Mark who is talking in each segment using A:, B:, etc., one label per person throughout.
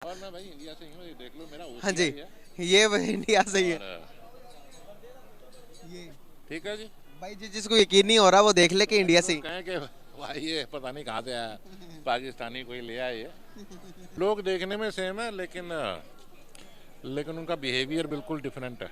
A: और मैं भाई इंडिया से ही हूँ, ये देख लो मेरा
B: हाँ जी,
A: ओसीआई है।
B: ये वही इंडिया से ही है।
A: और
B: ये
A: ठीक है जी।
B: भाई जिसको यकीन नहीं हो रहा वो देख ले कि
A: ऐसे
B: इंडिया से
A: लोग
B: ही।
A: कहें कि भाई ये पता नहीं कहाँ से आया, पाकिस्तानी कोई ले आए ये। लोग देखने में सेम है लेकिन उनका बिहेवियर बिल्कुल डिफरेंट है,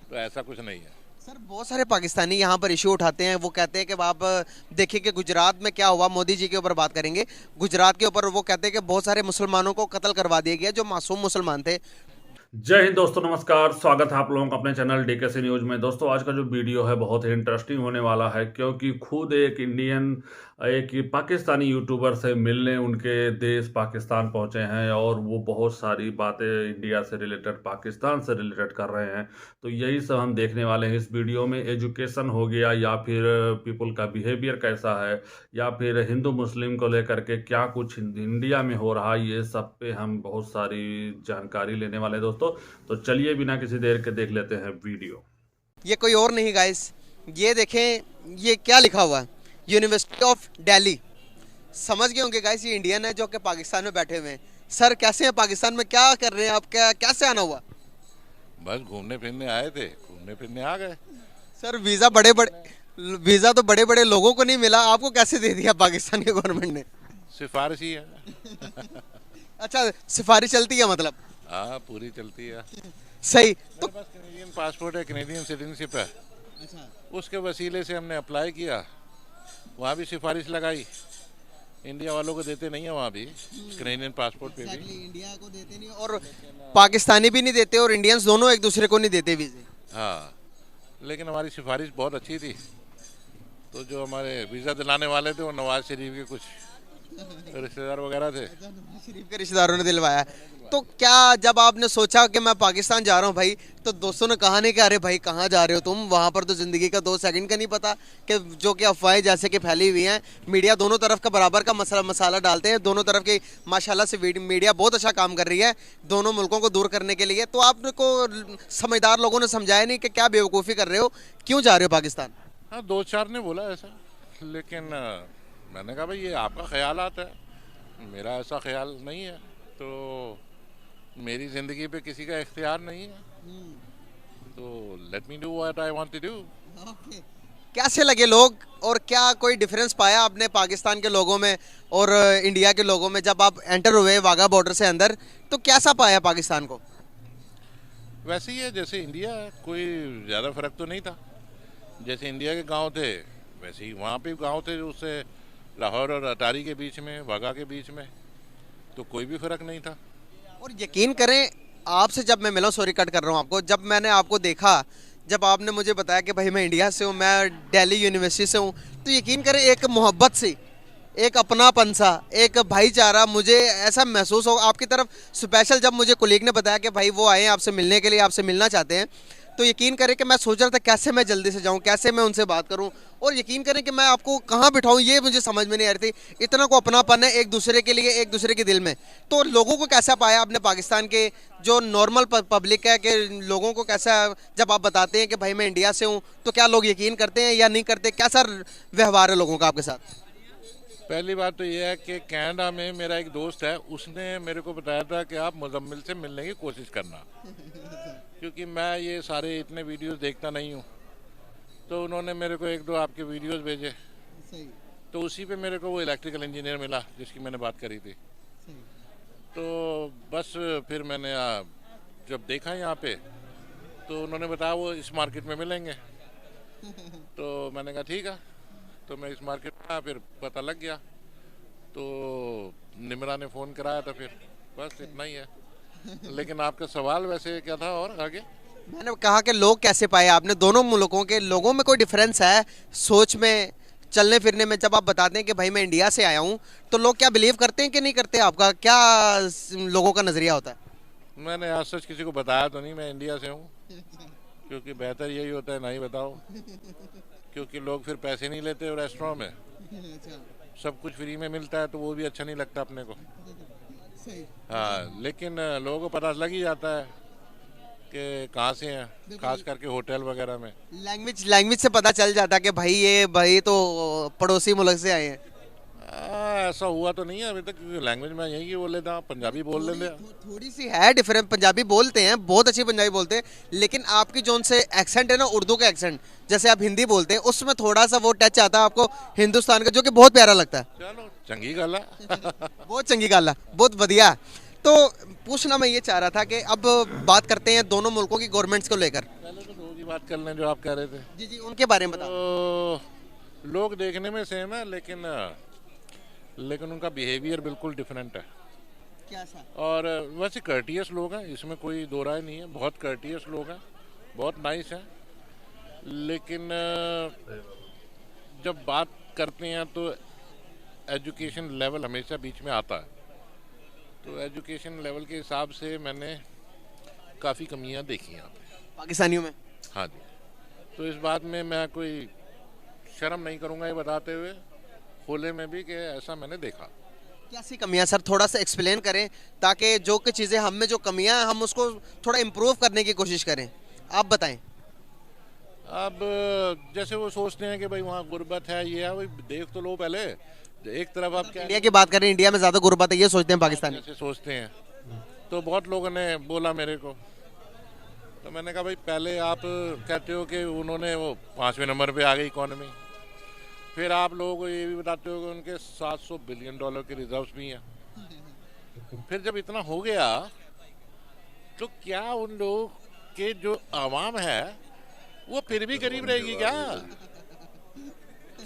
A: तो ऐसा कुछ नहीं है।
B: सर बहुत सारे पाकिस्तानी यहाँ पर इशू उठाते हैं, वो कहते हैं कि आप देखिए कि गुजरात में क्या हुआ। मोदी जी के ऊपर बात करेंगे, गुजरात के ऊपर वो कहते हैं कि बहुत सारे मुसलमानों को कत्ल करवा दिया गया जो मासूम मुसलमान थे।
C: जय हिंद दोस्तों, नमस्कार। स्वागत है आप लोगों का अपने चैनल डीकेसी न्यूज में। दोस्तों आज का जो वीडियो है बहुत ही इंटरेस्टिंग होने वाला है, क्योंकि खुद एक पाकिस्तानी यूट्यूबर से मिलने उनके देश पाकिस्तान पहुंचे हैं और वो बहुत सारी बातें इंडिया से रिलेटेड, पाकिस्तान से रिलेटेड कर रहे हैं। तो यही सब हम देखने वाले हैं इस वीडियो में। एजुकेशन हो गया, या फिर पीपल का बिहेवियर कैसा है, या फिर हिंदू मुस्लिम को लेकर के क्या कुछ इंडिया में हो रहा है, ये सब पे हम बहुत सारी जानकारी लेने वाले हैं दोस्तों। तो चलिए बिना किसी देर के देख लेते हैं वीडियो।
B: ये कोई और नहीं गाइस, ये देखें ये क्या लिखा हुआ है, यूनिवर्सिटी ऑफ दिल्ली। समझ गए होंगे गाइस, ये इंडियन है जो कि पाकिस्तान में बैठे हुए हैं। सर कैसे हैं, पाकिस्तान में क्या कर रहे हैं आप, क्या कैसे आना हुआ?
A: बस घूमने फिरने आए थे, घूमने फिरने आ गए।
B: सर वीज़ा तो बड़े बड़े लोगों को नहीं मिला, आपको कैसे दे दिया पाकिस्तान के गवर्नमेंट ने?
A: सिफारिश ही है।
B: अच्छा, सिफारिश चलती है मतलब?
A: हाँ, पूरी चलती है।
B: सही। तो
A: मेरे पास कैनेडियन पासपोर्ट है, कैनेडियन सिटीजनशिप है।
B: अच्छा,
A: उसके वसीले से हमने अप्लाई किया, वहाँ भी सिफारिश लगाई। इंडिया वालों को देते नहीं है वहाँ भी, कैनेडियन पासपोर्ट पे भी।
B: इंडिया को देते नहीं और पाकिस्तानी भी नहीं देते और इंडियंस दोनों एक दूसरे को नहीं देते वीज़े।
A: हाँ, लेकिन हमारी सिफारिश बहुत अच्छी थी। तो जो हमारे वीज़ा दिलाने वाले थे वो नवाज शरीफ के कुछ रिश्तेदार वगैरह थे।
B: नवाज शरीफ के रिश्तेदारों ने दिलवाया। तो क्या जब आपने सोचा कि मैं पाकिस्तान जा रहा हूँ भाई, तो दोस्तों ने कहा नहीं कि अरे भाई कहाँ जा रहे हो तुम, वहाँ पर तो ज़िंदगी का 2 सेकंड का नहीं पता, कि जो कि अफवाहें जैसे कि फैली हुई हैं। मीडिया दोनों तरफ का बराबर का मसाला डालते हैं, दोनों तरफ की माशाल्लाह से मीडिया बहुत अच्छा काम कर रही है दोनों मुल्कों को दूर करने के लिए। तो आपको समझदार लोगों ने समझाया नहीं कि क्या बेवकूफ़ी कर रहे हो, क्यों जा रहे हो पाकिस्तान?
A: हाँ, दो चार ने बोला ऐसा, लेकिन मैंने कहा भाई ये आपका ख्यालात है, मेरा ऐसा ख्याल नहीं है। तो मेरी ज़िंदगी पे किसी का इख्तियार नहीं है, तो let me do what I want to do.
B: कैसे लगे लोग, और क्या कोई डिफरेंस पाया आपने पाकिस्तान के लोगों में और इंडिया के लोगों में? जब आप एंटर हुए वाघा बॉर्डर से अंदर, तो कैसा पाया पाकिस्तान को?
A: वैसे ही है जैसे इंडिया है, कोई ज़्यादा फ़र्क तो नहीं था। जैसे इंडिया के गांव थे वैसे ही वहाँ पे गांव थे, जो उससे लाहौर और अटारी के बीच में, वाघा के बीच में, तो कोई भी फ़र्क नहीं था।
B: और यकीन करें, आपसे जब मैं मिला, सॉरी कट कर रहा हूँ आपको, जब मैंने आपको देखा, जब आपने मुझे बताया कि भाई मैं इंडिया से हूँ, मैं दिल्ली यूनिवर्सिटी से हूँ, तो यकीन करें एक मोहब्बत सी, एक अपनापन सा, एक भाईचारा मुझे ऐसा महसूस हो आपकी तरफ। स्पेशल जब मुझे कोलीग ने बताया कि भाई वो आए हैं आपसे मिलने के लिए, आपसे मिलना चाहते हैं, तो यकीन करें कि मैं सोच रहा था कैसे मैं जल्दी से जाऊं, कैसे मैं उनसे बात करूं, और यकीन करें कि मैं आपको कहां बिठाऊं ये मुझे समझ में नहीं आ रही थी। इतना को अपनापन है एक दूसरे के लिए, एक दूसरे के दिल में। तो लोगों को कैसा पाया आपने पाकिस्तान के जो नॉर्मल पब्लिक है, कि लोगों को कैसा, जब आप बताते हैं कि भाई मैं इंडिया से हूँ, तो क्या लोग यकीन करते हैं या नहीं करते? कैसा व्यवहार है लोगों का आपके साथ?
A: पहली बात तो ये है कि कनाडा में मेरा एक दोस्त है, उसने मेरे को बताया था कि आप मुजम्मिल से मिलने की कोशिश करना, क्योंकि मैं ये सारे इतने वीडियोस देखता नहीं हूँ। तो उन्होंने मेरे को एक दो आपके वीडियोस भेजे, तो उसी पे मेरे को वो इलेक्ट्रिकल इंजीनियर मिला जिसकी मैंने बात करी थी। तो बस फिर मैंने जब देखा यहाँ पे, तो उन्होंने बताया वो इस मार्केट में मिलेंगे। तो मैंने कहा ठीक है, तो मैं इस मार्केट में आया, फिर पता लग गया। तो निमरा ने फ़ोन कराया था, फिर बस इतना ही है। लेकिन आपका सवाल वैसे क्या था और आगे?
B: मैंने कहा कि लोग कैसे पाए आपने, दोनों मुल्कों के लोगों में कोई डिफरेंस है सोच में, चलने फिरने में? जब आप बताते हैं कि भाई मैं इंडिया से आया हूँ, तो लोग क्या बिलीव करते हैं कि नहीं करते? आपका क्या लोगों का नज़रिया होता है?
A: मैंने आज सच किसी को बताया तो नहीं मैं इंडिया से हूँ, क्योंकि बेहतर यही होता है नहीं बताओ, क्योंकि लोग फिर पैसे नहीं लेते रेस्टोरेंट में, सब कुछ फ्री में मिलता है, तो वो भी अच्छा नहीं लगता अपने को। हाँ, लेकिन लोगों को पता लग ही जाता है कि कहाँ से हैं, खास करके होटल वगैरह में।
B: लैंग्वेज लैंग्वेज से पता चल जाता है कि भाई ये भाई तो पड़ोसी मुल्क से आए हैं।
A: ऐसा हुआ तो नहीं है अभी तक, क्योंकि लैंग्वेज में यही की बोल लेता हूँ, पंजाबी बोल लेते हैं।
B: थोड़ी सी है डिफरेंट, पंजाबी बोलते हैं, बहुत अच्छी पंजाबी बोलते हैं, लेकिन आपकी जो उनसे एक्सेंट है ना, उर्दू का एक्सेंट, जैसे आप हिंदी बोलते हैं उसमें थोड़ा सा वो टच आता है आपको हिंदुस्तान का, जो कि बहुत प्यारा लगता है।
A: चलो चंगी गल है।
B: बहुत चंगी गल है, बहुत बढ़िया। तो पूछना मैं ये चाह रहा था कि अब बात करते हैं दोनों मुल्कों की गवर्नमेंट्स को लेकर।
A: पहले तो दो की बात कर लें जो आप कह रहे थे।
B: जी जी, उनके बारे में बताओ।
A: तो लोग देखने में सेम है, लेकिन उनका बिहेवियर बिल्कुल डिफरेंट है।
B: क्या सा?
A: और वैसे कर्टियस लोग हैं, इसमें कोई दो राय नहीं है, बहुत कर्टियस लोग हैं, बहुत नाइस हैं। लेकिन जब बात करते हैं तो एजुकेशन लेवल हमेशा बीच में आता है। तो एजुकेशन लेवल के हिसाब से मैंने काफ़ी कमियां देखी हैं यहाँ पे,
B: पाकिस्तानियों में।
A: हाँ जी। तो इस बात में मैं कोई शर्म नहीं करूँगा ये बताते हुए, खुले में भी, कि ऐसा मैंने देखा।
B: कैसी कमियां सर, थोड़ा सा एक्सप्लेन करें, ताकि जो कि चीज़ें हम में जो कमियां हैं हम उसको थोड़ा इम्प्रूव करने की कोशिश करें। आप बताएं।
A: अब जैसे वो सोचते हैं कि भाई वहाँ गुर्बत है, ये है, भाई देख तो लो पहले। एक तरफ आप क्या
B: इंडिया की बात करें, इंडिया में ज़्यादा गुर्बत है ये सोचते हैं पाकिस्तानी।
A: जैसे सोचते हैं, तो बहुत लोगों ने बोला मेरे को, तो मैंने कहा भाई पहले आप कहते हो कि उन्होंने वो 5वें नंबर पे आ गई इकॉनमी, फिर आप लोगों को ये भी बताते हो कि उनके $700 बिलियन के रिजर्व्स भी हैं। फिर जब इतना हो गया तो क्या उन लोगों के जो आवाम है वो फिर भी गरीब रहेगी क्या?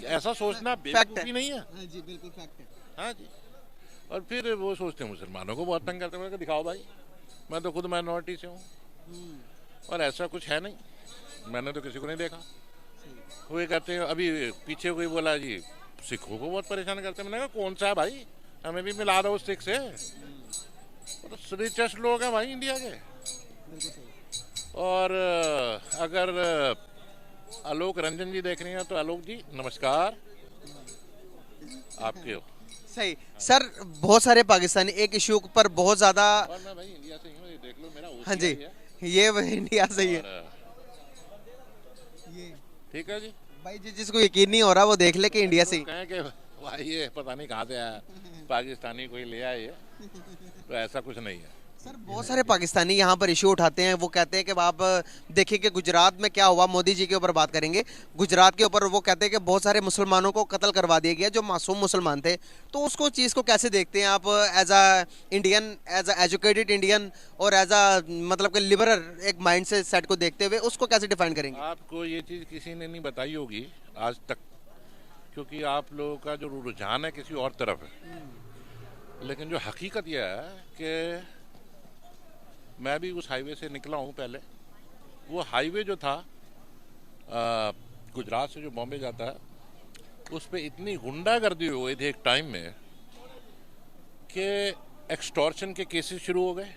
A: ऐसा सोचना बेवकूफ़ी नहीं है?
B: जी बिल्कुल फैक्ट है।
A: हाँ जी। और फिर वो सोचते हैं मुसलमानों को बहुत तंग करते हैं। मैंने कहा दिखाओ भाई, मैं तो खुद माइनॉरिटी से हूँ और ऐसा कुछ है नहीं, मैंने तो किसी को नहीं देखा। वो ये कहते हैं, अभी पीछे कोई बोला जी सिखों को बहुत परेशान करते हैं। मैंने कहा कौन सा है भाई, हमें भी मिला दो उस सिख से। तो रिचेस्ट लोग हैं भाई इंडिया के। और अगर आलोक रंजन जी देख रहे हैं तो आलोक जी नमस्कार, आपके हो।
B: सही सर, बहुत सारे पाकिस्तानी एक इशू पर बहुत ज़्यादा।
A: और मैं भाई इंडिया से ही हूँ, ये देख लो मेरा
B: हाँ जी,
A: है।
B: ये इंडिया से ही है।
A: ठीक है जी
B: भाई जी, जिसको यकीन नहीं हो रहा वो देख ले कि इंडिया से ही।
A: कहें कि भाई ये पता नहीं कहाँ से आया, पाकिस्तानी कोई ले आए ये, तो ऐसा कुछ नहीं है।
B: सर बहुत सारे पाकिस्तानी यहाँ पर इशू उठाते हैं, वो कहते हैं कि आप देखिए कि गुजरात में क्या हुआ, मोदी जी के ऊपर बात करेंगे, गुजरात के ऊपर वो कहते हैं कि बहुत सारे मुसलमानों को कत्ल करवा दिया गया जो मासूम मुसलमान थे। तो उसको चीज़ को कैसे देखते हैं आप as a Indian, as a educated Indian, और एज अ मतलब कि लिबरल एक माइंड से सेट को देखते हुए उसको कैसे डिफाइन करेंगे?
A: आपको ये चीज़ किसी ने नहीं बताई होगी आज तक, क्योंकि आप लोगों का जो रुझान है किसी और तरफ है। लेकिन जो हकीकत यह है कि मैं भी उस हाईवे से निकला हूँ पहले। वो हाईवे जो था गुजरात से जो बॉम्बे जाता है, उस पर इतनी गुंडागर्दी हो गई थी एक टाइम में कि एक्सटॉर्शन के केसेस शुरू हो गए,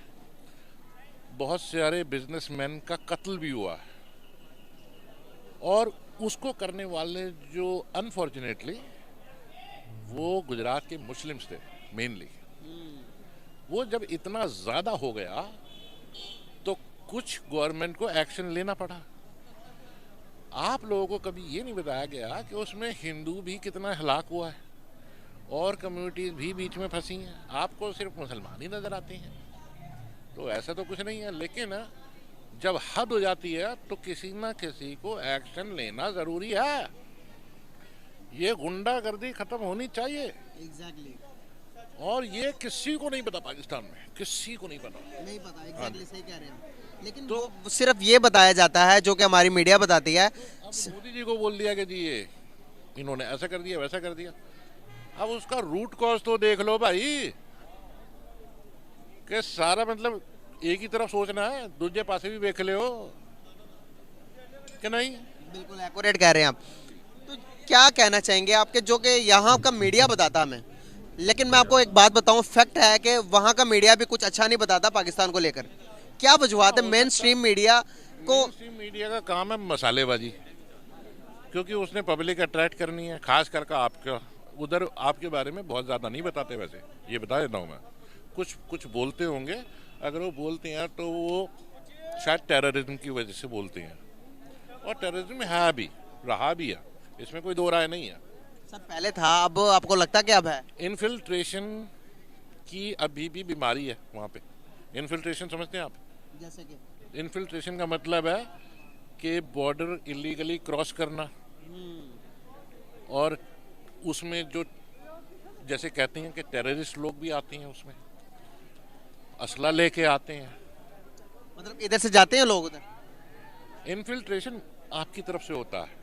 A: बहुत सारे बिजनेसमैन का कत्ल भी हुआ है। और उसको करने वाले जो अनफॉर्चुनेटली वो गुजरात के मुस्लिम्स थे मेनली। वो जब इतना ज़्यादा हो गया तो कुछ गवर्नमेंट को एक्शन लेना पड़ा। आप लोगों को कभी ये नहीं बताया गया कि उसमें हिंदू भी कितना हलाक हुआ है और कम्युनिटीज़ भी बीच में फंसी हैं। आपको सिर्फ मुसलमान ही नज़र आते हैं, तो ऐसा तो कुछ नहीं है। लेकिन जब हद हो जाती है तो किसी ना किसी को एक्शन लेना ज़रूरी है। ये गुंडागर्दी ख़त्म होनी चाहिए।
B: एग्जैक्टली।
A: और ये किसी को नहीं पता, पाकिस्तान में किसी को नहीं पता।
B: नहीं पता, एग्जैक्टली सही कह रहे हैं। लेकिन तो सिर्फ ये बताया जाता है जो कि हमारी मीडिया बताती है।
A: अब मोदी जी को बोल दिया कि जी ये इन्होंने ऐसा कर दिया वैसा कर दिया। अब उसका रूट कॉज तो देख लो भाई, कि सारा मतलब एक ही तरफ सोचना है, दूसरे पासे भी देख ले हो कि नहीं।
B: बिल्कुल एक्यूरेट कह रहे हैं आप। तो क्या कहना चाहेंगे आपके, जो कि यहाँ का मीडिया बताता हमें, लेकिन मैं आपको एक बात बताऊं, फैक्ट है कि वहाँ का मीडिया भी कुछ अच्छा नहीं बताता पाकिस्तान को लेकर। क्या वजूहत है? मेन स्ट्रीम मीडिया को,
A: मेन मीडिया का काम है मसालेबाजी, क्योंकि उसने पब्लिक अट्रैक्ट करनी है। खास करके आपका उधर आपके बारे में बहुत ज़्यादा नहीं बताते, वैसे ये बता देता हूँ मैं। कुछ बोलते होंगे, अगर वो बोलते हैं तो वो शायद टेररिज्म की वजह से बोलते हैं, और टेररिज्म है भी, रहा भी है, इसमें कोई दो राय नहीं है।
B: सर पहले था, अब आपको लगता क्या अब है?
A: इन्फिल्ट्रेशन की अभी भी बीमारी है वहाँ पे। इन्फिल्ट्रेशन समझते हैं आप?
B: जैसे कि
A: इन्फिल्ट्रेशन का मतलब है कि बॉर्डर इलीगली क्रॉस करना, और उसमें जो जैसे कहते हैं कि टेररिस्ट लोग भी आते हैं, उसमें असला लेके आते हैं।
B: मतलब इधर से जाते हैं लोग उधर?
A: इन्फिल्ट्रेशन आपकी तरफ से होता है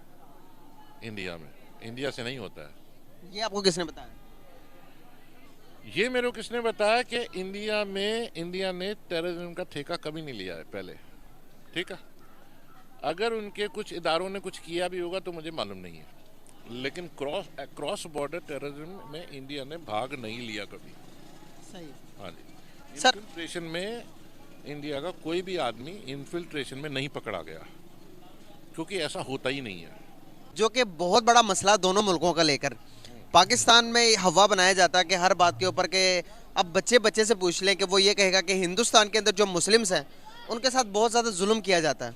A: इंडिया में, इंडिया से नहीं होता है।
B: ये आपको किसने बताया?
A: ये मेरे को किसने बताया कि इंडिया ने टेररिज्म का ठेका कभी नहीं लिया है पहले, ठीक है। अगर उनके कुछ इदारों ने कुछ किया भी होगा तो मुझे मालूम नहीं है, लेकिन क्रॉस बॉर्डर टेररिज्म में इंडिया ने भाग नहीं लिया कभी।
B: सही।
A: हाँ जी।
B: सर
A: इन्फिल्ट्रेशन में इंडिया का कोई भी आदमी इन्फिल्ट्रेशन में नहीं पकड़ा गया, क्योंकि ऐसा होता ही नहीं है।
B: जो कि बहुत बड़ा मसला दोनों मुल्कों का लेकर पाकिस्तान में हवा बनाया जाता है कि हर बात के ऊपर के अब बच्चे से पूछ लें कि वो ये कहेगा कि हिंदुस्तान के अंदर जो मुस्लिम्स हैं उनके साथ बहुत ज़्यादा जुल्म किया जाता है।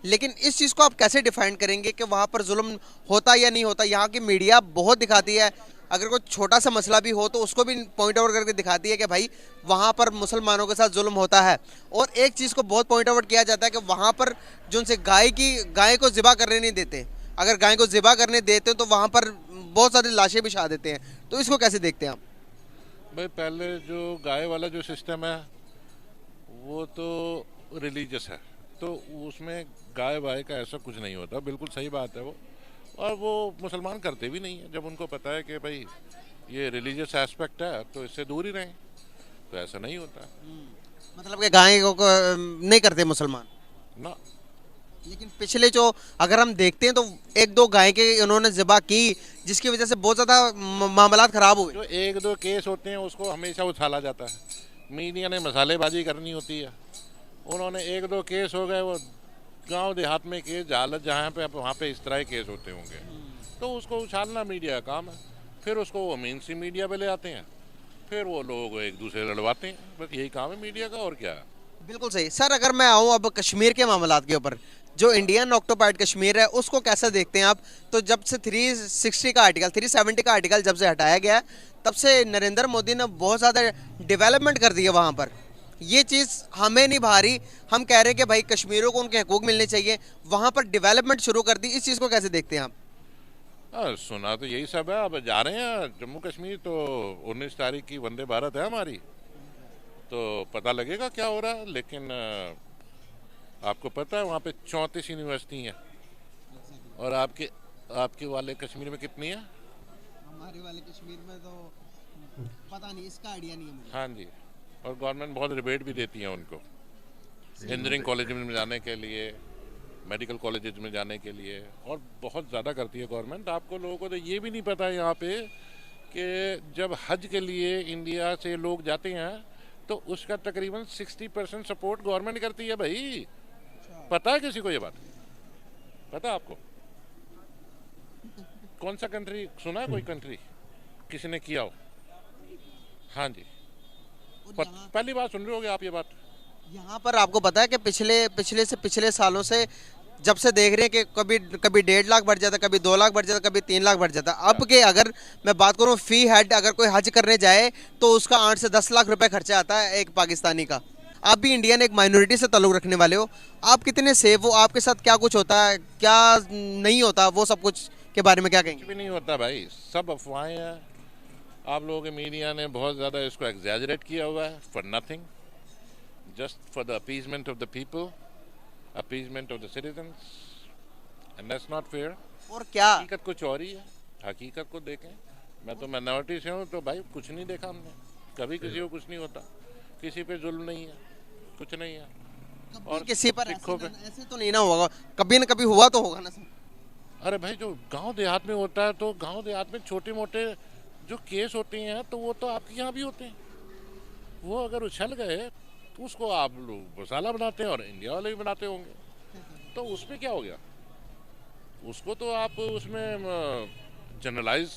B: लेकिन इस चीज़ को आप कैसे डिफाइन करेंगे कि वहाँ पर जुल्म होता या नहीं होता? यहाँ की मीडिया बहुत दिखाती है, अगर कोई छोटा सा मसला भी हो तो उसको भी पॉइंट आउट करके दिखाती है कि भाई वहाँ पर मुसलमानों के साथ जुल्म होता है। और एक चीज़ को बहुत पॉइंट आउट किया जाता है कि वहाँ पर जो उनसे गाय को ज़िबा करने नहीं देते, अगर गाय को ज़िबा करने देते तो वहाँ पर बहुत सारी लाशें बिछा देते हैं। तो इसको कैसे देखते हैं आप?
A: भाई पहले जो गाय वाला जो सिस्टम है वो तो रिलीजियस है, तो उसमें गाय वाय का ऐसा कुछ नहीं होता, बिल्कुल सही बात है वो। और वो मुसलमान करते भी नहीं है, जब उनको पता है कि भाई ये रिलीजियस एस्पेक्ट है तो इससे दूर ही रहें, तो ऐसा नहीं होता।
B: मतलब कि गाय को नहीं करते मुसलमान
A: ना।
B: लेकिन पिछले जो अगर हम देखते हैं तो एक दो गाय के उन्होंने ज़िबा की जिसकी वजह से बहुत ज़्यादा मामलात ख़राब हुए।
A: जो एक दो केस होते हैं उसको हमेशा उछाला जाता है, मीडिया ने मसालेबाजी करनी होती है। उन्होंने एक दो केस हो गए, वो गांव देहात में केस जहालत जहाँ पे वहाँ पे इस तरह के केस होते होंगे, तो उसको उछालना मीडिया का काम है। फिर उसको वो मेन स्ट्रीम मीडिया पे ले आते हैं, फिर वो लोग एक दूसरे लड़वाते हैं, बस यही काम है मीडिया का, और क्या है।
B: बिल्कुल सही। सर अगर मैं आऊँ अब कश्मीर के मामलात के ऊपर, जो इंडियन ऑक्टोपाइड कश्मीर है उसको कैसे देखते हैं आप? तो जब से 370 का आर्टिकल जब से हटाया गया तब से नरेंद्र मोदी ने बहुत ज़्यादा डेवलपमेंट कर दी है वहाँ पर। ये चीज़ हमें नहीं भा रही, हम कह रहे हैं कि भाई कश्मीरियों को उनके हकूक मिलने चाहिए, वहाँ पर डेवलपमेंट शुरू कर दी। इस चीज़ को कैसे देखते हैं आप?
A: सुना तो यही सब है। अब जा रहे हैं जम्मू कश्मीर, तो 19 तारीख की वंदे भारत है हमारी, तो पता लगेगा क्या हो रहा है। लेकिन आपको पता है वहाँ पे 34 यूनिवर्सिटी हैं, और आपके वाले कश्मीर में कितनी है?
B: हमारे वाले कश्मीर में तो पता नहीं, इसका आइडिया नहीं है मुझे।
A: हाँ जी, और गवर्नमेंट बहुत रिबेट भी देती है उनको, इंजीनियरिंग कॉलेज में जाने के लिए, मेडिकल कॉलेजेस में जाने के लिए, और बहुत ज़्यादा करती है गवर्नमेंट। आपको लोगों को तो ये भी नहीं पता है यहाँ पे कि जब हज के लिए इंडिया से लोग जाते हैं तो उसका तकरीबन 60% सपोर्ट गवर्नमेंट करती है भाई। पता है किसी को ये बात? पता है आपको? कौन सा कंट्री सुना है, कोई कंट्री किसी ने किया हो? हाँ जी, पहली बार सुन रहे होगे आप ये बात।
B: यहाँ पर आपको पता है कि पिछले सालों से जब से देख रहे हैं कि कभी 1.5 लाख बढ़ जाता, कभी 2 लाख बढ़ जाता, कभी 3 लाख बढ़ जाता। अब के अगर मैं बात करूँ फी हेड, अगर कोई हज करने जाए तो उसका 8 से 10 लाख रुपए खर्चा आता है एक पाकिस्तानी का। आप भी इंडियन एक माइनॉरिटी से ताल्लुक़ रखने वाले हो, आप कितने सेफ हो? आपके साथ क्या कुछ होता है, क्या नहीं होता, वो सब कुछ के बारे में क्या कहेंगे?
A: कुछ भी नहीं होता भाई, सब अफवाहें हैं। आप लोगों के मीडिया ने बहुत ज़्यादा इसको एग्जैजरेट किया हुआ है, for nothing, just for the appeasement of the people, appeasement of the citizens, and that's not fair.
B: और क्या
A: हकीकत कुछ और ही है, हकीकत को देखें। मैं तो माइनॉरिटी से हूँ, तो भाई कुछ नहीं देखा हमने, कभी किसी को कुछ नहीं होता, किसी पे जुल्म नहीं है, कुछ नहीं है।
B: और किसी पर ऐसे तो नहीं ना होगा, कभी ना कभी हुआ तो होगा ना सर।
A: अरे भाई जो गांव देहात में होता है, तो गांव देहात में छोटे मोटे जो केस होते हैं तो वो तो आपके यहाँ भी होते हैं। वो अगर उछल गए तो उसको आप लोग मसाला बनाते हैं, और इंडिया वाले भी बनाते होंगे, तो उसमें क्या हो गया? उसको तो आप उसमें जनरलाइज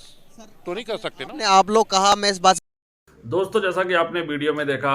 A: तो नहीं कर सकते ना।
B: आप लोग कहा, मैं इस बात
C: दोस्तों जैसा कि आपने वीडियो में देखा,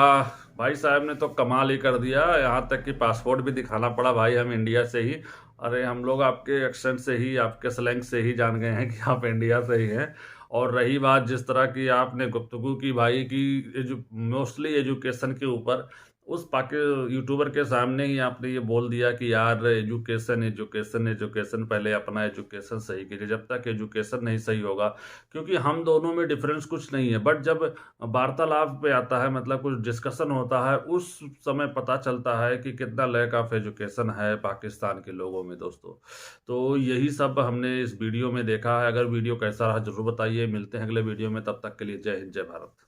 C: भाई साहब ने तो कमाल ही कर दिया, यहाँ तक कि पासपोर्ट भी दिखाना पड़ा, भाई हम इंडिया से ही। अरे हम लोग आपके एक्सेंट से ही, आपके स्लैंग से ही जान गए हैं कि आप इंडिया से ही हैं। और रही बात जिस तरह की आपने गुफ्तगू की भाई की, मोस्टली एजुकेशन के ऊपर, उस पाकि यूट्यूबर के सामने ही आपने ये बोल दिया कि यार एजुकेशन एजुकेशन एजुकेशन, पहले अपना एजुकेशन सही कीजिए। जब तक एजुकेशन नहीं सही होगा, क्योंकि हम दोनों में डिफरेंस कुछ नहीं है, बट जब वार्तालाप पे आता है, मतलब कुछ डिस्कशन होता है, उस समय पता चलता है कि कितना लैक ऑफ एजुकेशन है पाकिस्तान के लोगों में दोस्तों। तो यही सब हमने इस वीडियो में देखा है। अगर वीडियो कैसा रहा जरूर बताइए। मिलते हैं अगले वीडियो में, तब तक के लिए जय हिंद जय भारत।